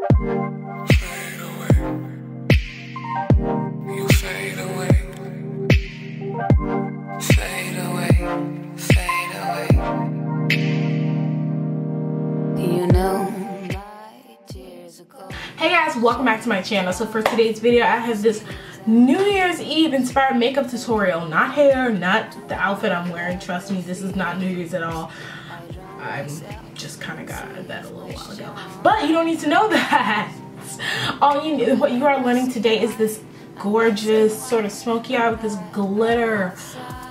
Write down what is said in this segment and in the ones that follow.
Fade away. You fade away. Fade away. Fade away. You know my tears are cold. Hey guys, welcome back to my channel. So for today's video, I have this New Year's Eve inspired makeup tutorial. Not hair, not the outfit I'm wearing. Trust me, this is not New Year's at all. I just kind of got out of bed a little while ago. But you don't need to know that. What you are learning today is this gorgeous sort of smoky eye with this glitter.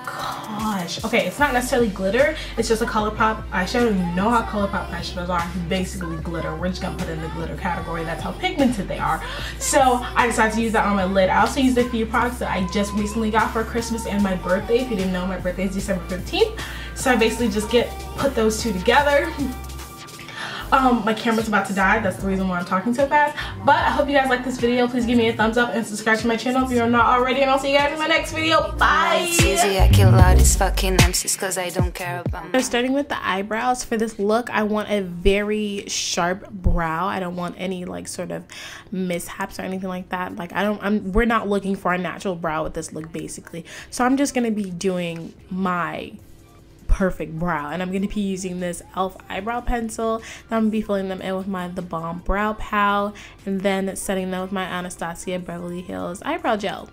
Gosh. Okay, it's not necessarily glitter. It's just a ColourPop eyeshadow. You know how ColourPop eyeshadows are. Basically glitter. We're just going to put it in the glitter category. That's how pigmented they are. So I decided to use that on my lid. I also used a few products that I just recently got for Christmas and my birthday. If you didn't know, my birthday is December 15th. So I basically just put those two together. My camera's about to die. That's the reason why I'm talking so fast. But I hope you guys like this video. Please give me a thumbs up and subscribe to my channel if you're not already. And I'll see you guys in my next video. Bye! It's easy, I kill all these fucking MCs cause I don't care about So starting with the eyebrows, for this look, I want a very sharp brow. I don't want any like sort of mishaps or anything like that. Like we're not looking for a natural brow with this look basically. So I'm just gonna be doing my perfect brow, and I'm going to be using this e.l.f. eyebrow pencil. Then I'm going to be filling them in with the Balm Brow Pow, and then setting them with my Anastasia Beverly Hills eyebrow gel.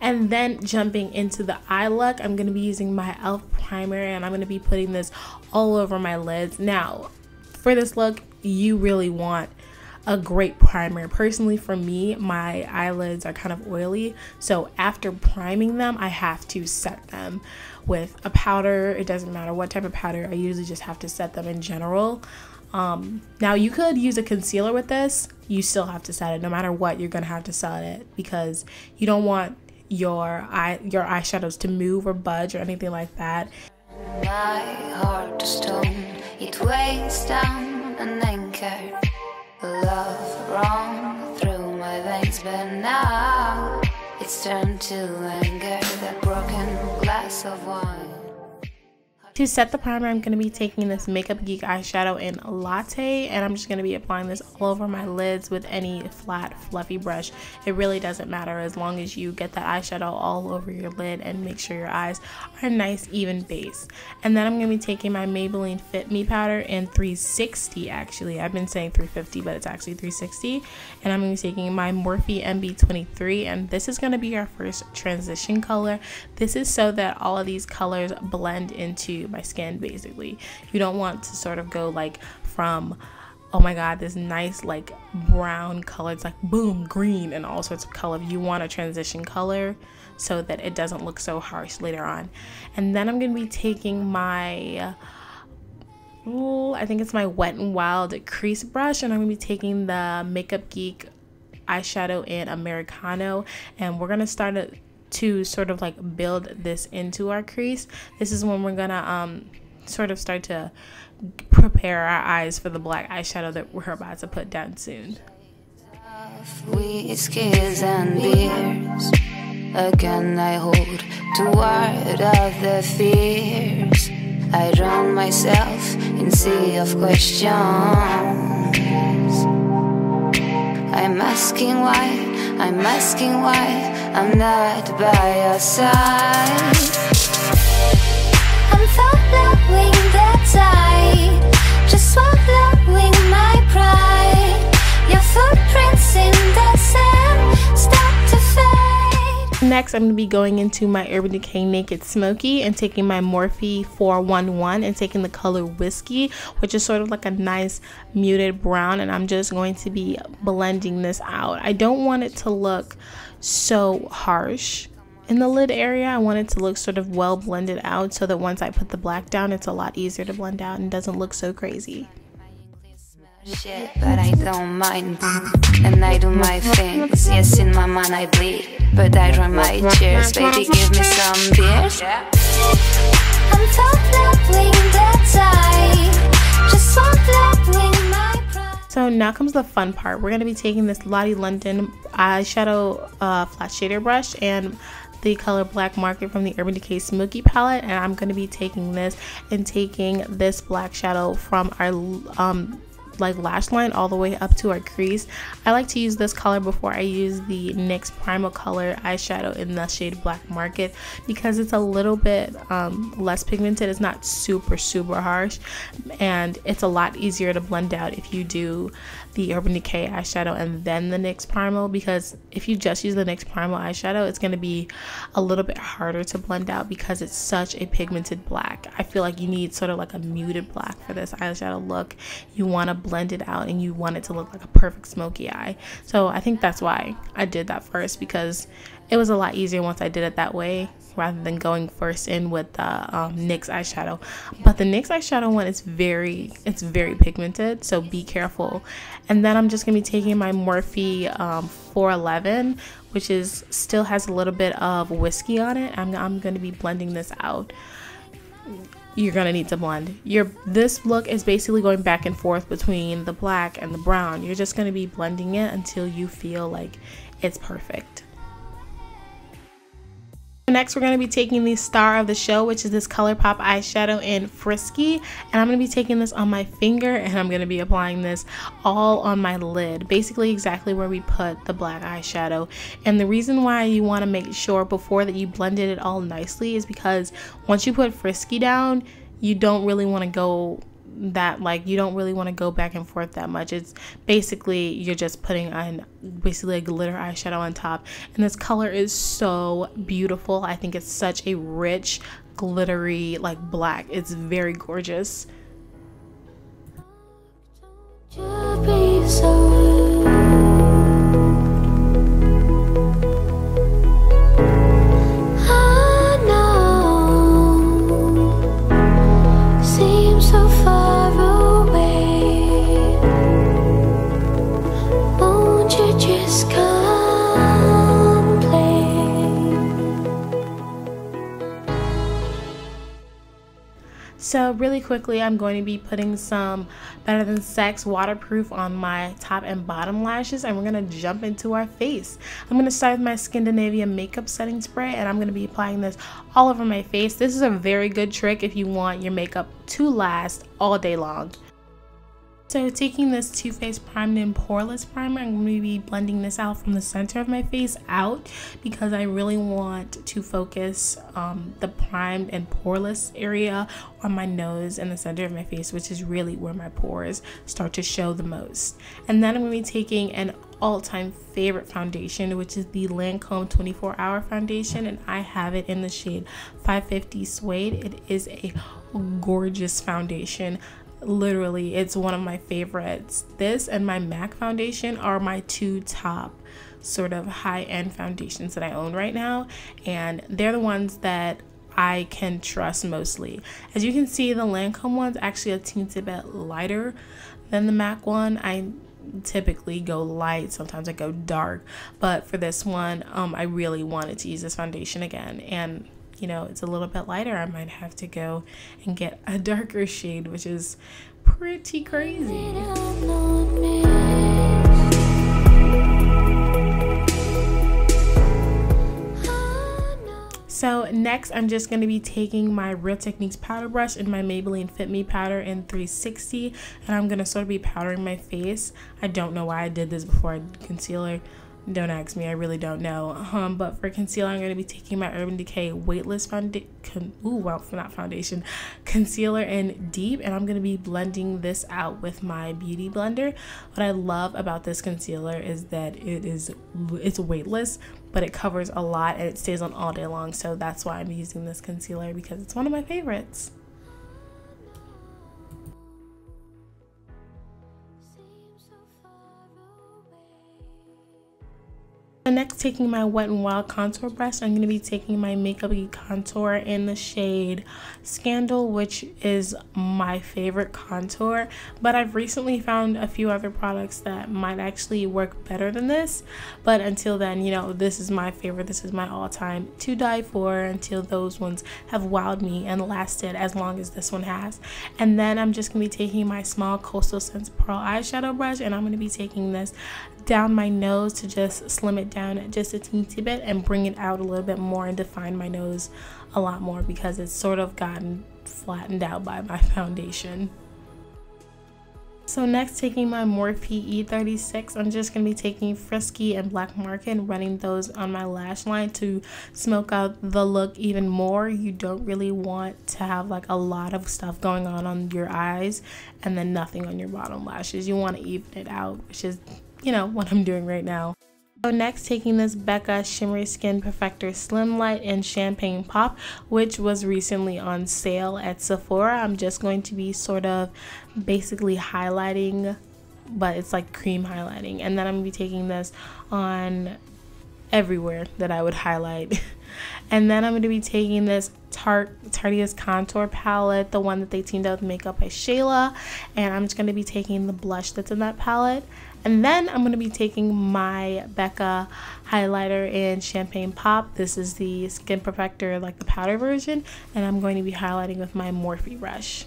And then jumping into the eye look, I'm going to be using my e.l.f. primer, and I'm going to be putting this all over my lids. Now for this look, you really want a great primer. Personally, for me, my eyelids are kind of oily, so after priming them, I have to set them with a powder. It doesn't matter what type of powder. I usually just have to set them in general. Now you could use a concealer with this. You still have to set it. No matter what, you're gonna have to set it because you don't want your eyeshadows to move or budge or anything like that. my heart to stone. It weighs down an anchor. Love run through my veins, but now it's turned to anger. That broken glass of wine. To set the primer, I'm going to be taking this Makeup Geek eyeshadow in Latte, and I'm just going to be applying this all over my lids with any flat, fluffy brush. It really doesn't matter as long as you get that eyeshadow all over your lid and make sure your eyes are a nice, even base. And then I'm going to be taking my Maybelline Fit Me powder in 360, actually. I've been saying 350, but it's actually 360. And I'm going to be taking my Morphe MB23, and this is going to be our first transition color. This is so that all of these colors blend into my skin basically. You don't want to sort of go like from, oh my god, this nice like brown color, it's like boom, green and all sorts of color. You want a transition color so that it doesn't look so harsh later on. And then I'm going to be taking my I think it's my Wet n Wild crease brush, and I'm going to be taking the Makeup Geek eyeshadow in Americano, and we're going to start to sort of like build this into our crease. This is when we're gonna sort of start to prepare our eyes for the black eyeshadow that we're about to put down soon. Whiskeys and beers, again I hold to ward of the fears. I drown myself in sea of questions. I'm asking why I'm not by your side. I'm following the tide, just swallowing my pride. Your footprints in the sand start to fade. Next, I'm going to be going into my Urban Decay Naked Smoky and taking my Morphe 411 and taking the color Whiskey, which is sort of like a nice muted brown, and I'm just going to be blending this out. I don't want it to look so harsh in the lid area. I want it to look sort of well blended out so that once I put the black down, it's a lot easier to blend out and doesn't look so crazy. Shit, but I don't mind, and I do my things. Yes, in my mind I bleed, but I dry my tears. Baby, give me some beers. I'm following the tide, just swallowing my pride. So now comes the fun part. We're going to be taking this Lottie London eyeshadow flat shader brush and the color Black Market from the Urban Decay Smoky palette, and I'm going to be taking this and taking this black shadow from our like lash line all the way up to our crease. I like to use this color before I use the NYX Primal Color eyeshadow in the shade Black Market, because it's a little bit less pigmented. It's not super harsh, and it's a lot easier to blend out if you do the Urban Decay eyeshadow and then the NYX Primal, because if you just use the NYX Primal eyeshadow, it's going to be a little bit harder to blend out because it's such a pigmented black. I feel like you need sort of like a muted black for this eyeshadow look. You want to blend it out and you want it to look like a perfect smoky eye. So I think that's why I did that first, because it was a lot easier once I did it that way rather than going first in with the NYX eyeshadow. But the NYX eyeshadow one is very pigmented, so be careful. And then I'm just gonna be taking my Morphe 411, which is still has a little bit of whiskey on it. I'm gonna be blending this out. You're gonna need to blend. This look is basically going back and forth between the black and the brown. You're just gonna be blending it until you feel like it's perfect. Next, we're going to be taking the star of the show, which is this ColourPop eyeshadow in Frisky, and I'm going to be taking this on my finger, and I'm going to be applying this all on my lid, basically exactly where we put the black eyeshadow. And the reason why you want to make sure before that you blended it all nicely is because once you put Frisky down, you don't really want to go back and forth that much. It's basically you're just putting on basically a glitter eyeshadow on top, and this color is so beautiful. I think it's such a rich glittery like black. It's very gorgeous. So really quickly, I'm going to be putting some Better Than Sex waterproof on my top and bottom lashes, and we're going to jump into our face. I'm going to start with my Scandinavia makeup setting spray, and I'm going to be applying this all over my face. This is a very good trick if you want your makeup to last all day long. So taking this Too Faced Primed and Poreless Primer, I'm going to be blending this out from the center of my face out, because I really want to focus the primed and poreless area on my nose and the center of my face, which is really where my pores start to show the most. And then I'm going to be taking an all-time favorite foundation, which is the Lancome 24-Hour Foundation, and I have it in the shade 550 Suede. It is a gorgeous foundation. Literally, it's one of my favorites. This and my MAC foundation are my two top sort of high-end foundations that I own right now, and they're the ones that I can trust mostly. As you can see, the Lancome one's actually a teensy bit lighter than the MAC one. I typically go light, sometimes I go dark, but for this one I really wanted to use this foundation again, and you know, it's a little bit lighter. I might have to go and get a darker shade, which is pretty crazy. So next, I'm just going to be taking my Real Techniques powder brush and my Maybelline Fit Me powder in 360, and I'm going to sort of be powdering my face. I don't know why I did this before I did concealer. Don't ask me, I really don't know. But for concealer, I'm going to be taking my Urban Decay Weightless concealer in Deep, and I'm going to be blending this out with my beauty blender. What I love about this concealer is that it's weightless, but it covers a lot and it stays on all day long. So that's why I'm using this concealer, because it's one of my favorites. Next, taking my Wet n Wild contour brush, I'm going to be taking my Makeup Geek contour in the shade Scandal, which is my favorite contour, but I've recently found a few other products that might actually work better than this. But until then, you know, this is my favorite. This is my all-time to die for, until those ones have wowed me and lasted as long as this one has. And then I'm just going to be taking my small Coastal Scents Pearl eyeshadow brush, and I'm going to be taking this down my nose to just slim it down just a teensy bit and bring it out a little bit more and define my nose a lot more, because it's sort of gotten flattened out by my foundation. So next, taking my Morphe E36, I'm just going to be taking Frisky and Black Market and running those on my lash line to smoke out the look even more. You don't really want to have like a lot of stuff going on your eyes and then nothing on your bottom lashes. You want to even it out, which is, you know, what I'm doing right now. So next, taking this Becca Shimmery Skin Perfector Slim Light in Champagne Pop, which was recently on sale at Sephora. I'm just going to be sort of basically highlighting, but it's like cream highlighting. And then I'm going to be taking this on everywhere that I would highlight. And then I'm going to be taking this Tarte's Contour Palette, the one that they teamed up with Makeup by Shayla. And I'm just going to be taking the blush that's in that palette. And then I'm going to be taking my Becca highlighter in Champagne Pop. This is the Skin Perfector, like the powder version. And I'm going to be highlighting with my Morphe brush.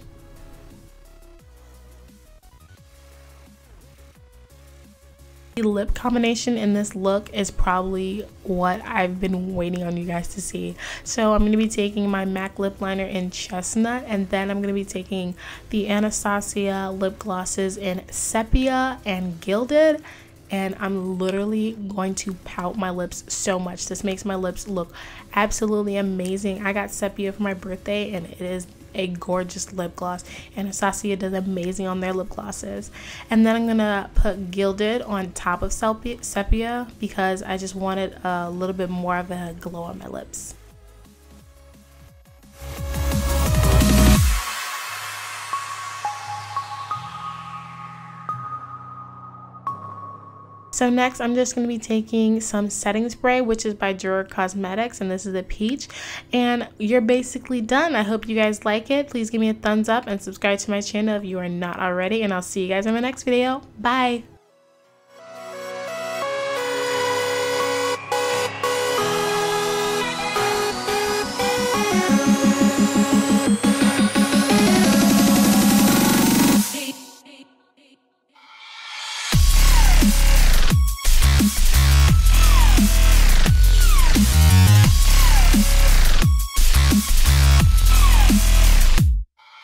The lip combination in this look is probably what I've been waiting on you guys to see. So I'm going to be taking my MAC lip liner in Chestnut, and then I'm going to be taking the Anastasia lip glosses in Sepia and Gilded. And I'm literally going to pout my lips so much. This makes my lips look absolutely amazing. I got Sepia for my birthday, and it is a gorgeous lip gloss. Anastasia does amazing on their lip glosses. And then I'm gonna put Gilded on top of Sepia because I just wanted a little bit more of a glow on my lips. So next, I'm just going to be taking some setting spray, which is by Jura Cosmetics, and this is the peach. And you're basically done. I hope you guys like it. Please give me a thumbs up and subscribe to my channel if you are not already, and I'll see you guys in my next video. Bye!